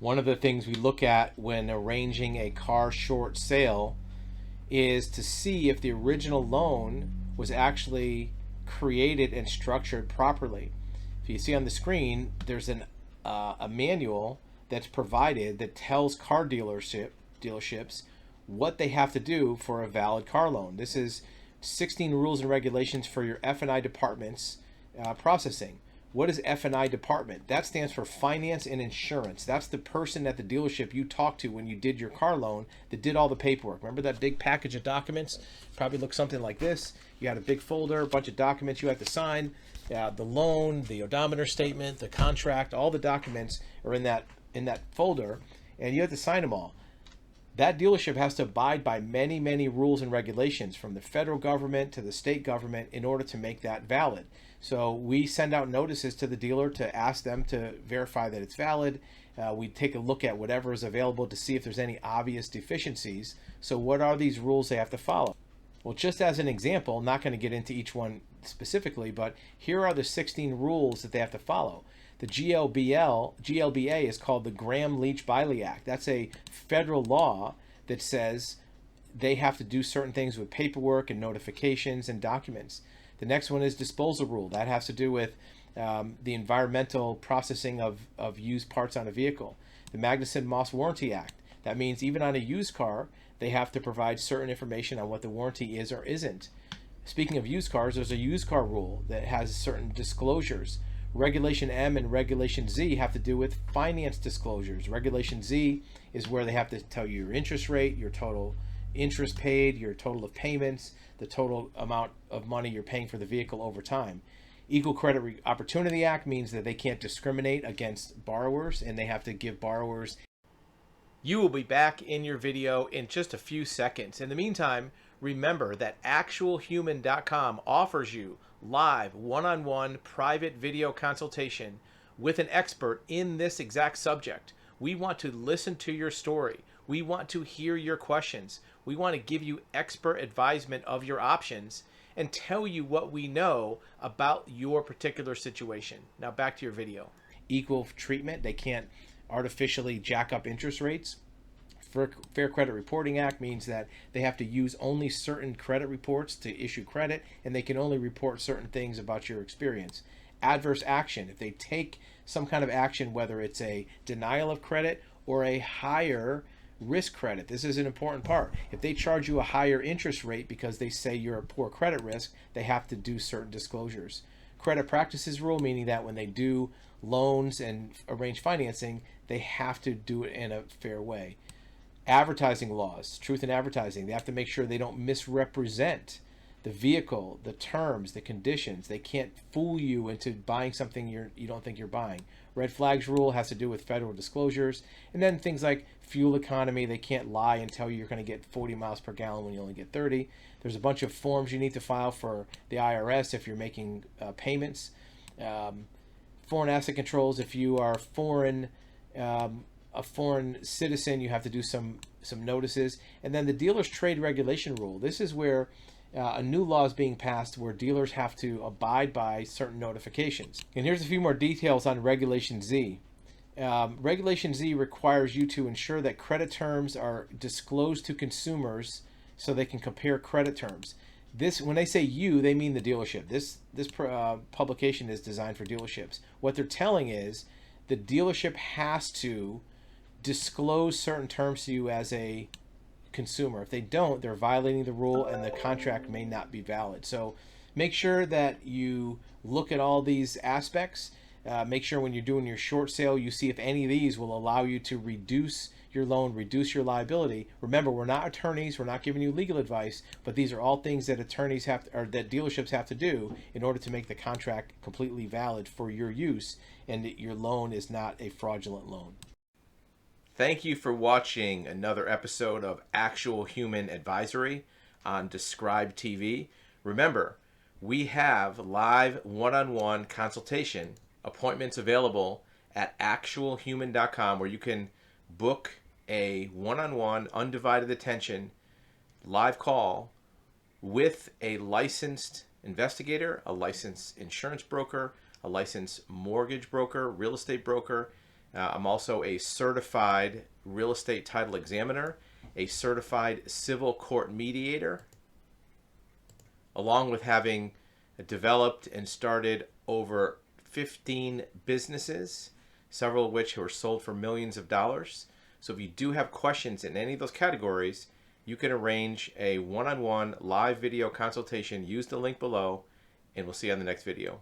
One of the things we look at when arranging a car short sale is to see if the original loan was actually created and structured properly. If you see on the screen, there's a manual that's provided that tells car dealerships what they have to do for a valid car loan. This is 16 rules and regulations for your F&I department's processing. What is F&I department? That stands for finance and insurance. That's the person at the dealership you talked to when you did your car loan that did all the paperwork. Remember that big package of documents? Probably looks something like this. You had a big folder, a bunch of documents you had to sign. The loan, the odometer statement, the contract, all the documents are in that folder, and you have to sign them all. That dealership has to abide by many, many rules and regulations from the federal government to the state government in order to make that valid. So we send out notices to the dealer to ask them to verify that it's valid. We take a look at whatever is available to see if there's any obvious deficiencies. So what are these rules they have to follow? Well, just as an example, I'm not going to get into each one specifically, but here are the 16 rules that they have to follow. The GLBA is called the Gramm-Leach-Bliley Act. That's a federal law that says they have to do certain things with paperwork and notifications and documents. The next one is disposal rule. That has to do with the environmental processing of used parts on a vehicle. The Magnuson-Moss Warranty Act. That means even on a used car, they have to provide certain information on what the warranty is or isn't. Speaking of used cars, there's a used car rule that has certain disclosures. Regulation M and Regulation Z have to do with finance disclosures. Regulation Z is where they have to tell you your interest rate, your total interest paid, your total of payments, the total amount of money you're paying for the vehicle over time. Equal Credit Opportunity Act means that they can't discriminate against borrowers, and they have to give borrowers. You will be back in your video in just a few seconds. In the meantime, remember that actualhuman.com offers you live one-on-one private video consultation with an expert in this exact subject. We want to listen to your story. We want to hear your questions. We want to give you expert advisement of your options and tell you what we know about your particular situation. Now back to your video. Equal treatment. They can't artificially jack up interest rates. Fair Credit Reporting Act means that they have to use only certain credit reports to issue credit, and they can only report certain things about your experience. Adverse action. If they take some kind of action, whether it's a denial of credit or a higher risk credit. This is an important part. If they charge you a higher interest rate because they say you're a poor credit risk, they have to do certain disclosures. Credit practices rule, meaning that when they do loans and arrange financing, they have to do it in a fair way. Advertising laws, truth in advertising. They have to make sure they don't misrepresent the vehicle, the terms, the conditions. They can't fool you into buying something you don't think you're buying. Red flags rule has to do with federal disclosures. And then things like fuel economy. They can't lie and tell you you're going to get 40 miles per gallon when you only get 30. There's a bunch of forms you need to file for the IRS if you're making payments. Foreign asset controls. If you are a foreign citizen, you have to do some notices. And then the dealer's trade regulation rule. This is where a new law is being passed where dealers have to abide by certain notifications. And here's a few more details on Regulation Z. Regulation Z requires you to ensure that credit terms are disclosed to consumers so they can compare credit terms. This, when they say you, they mean the dealership. This publication is designed for dealerships. What they're telling is the dealership has to disclose certain terms to you as a consumer. If they don't, they're violating the rule and the contract may not be valid. So make sure that you look at all these aspects. Make sure when you're doing your short sale, you see if any of these will allow you to reduce your loan, reduce your liability. Remember, we're not attorneys, we're not giving you legal advice, but these are all things that attorneys have to, or that dealerships have to do in order to make the contract completely valid for your use and that your loan is not a fraudulent loan. Thank you for watching another episode of Actual Human Advisory on Describe TV. Remember, we have live one-on-one consultation appointments available at actualhuman.com where you can book a one-on-one undivided attention live call with a licensed investigator, a licensed insurance broker, a licensed mortgage broker, real estate broker, I'm also a certified real estate title examiner, a certified civil court mediator, along with having developed and started over 15 businesses, several of which were sold for millions of dollars. So if you do have questions in any of those categories, you can arrange a one-on-one live video consultation. Use the link below, and we'll see you on the next video.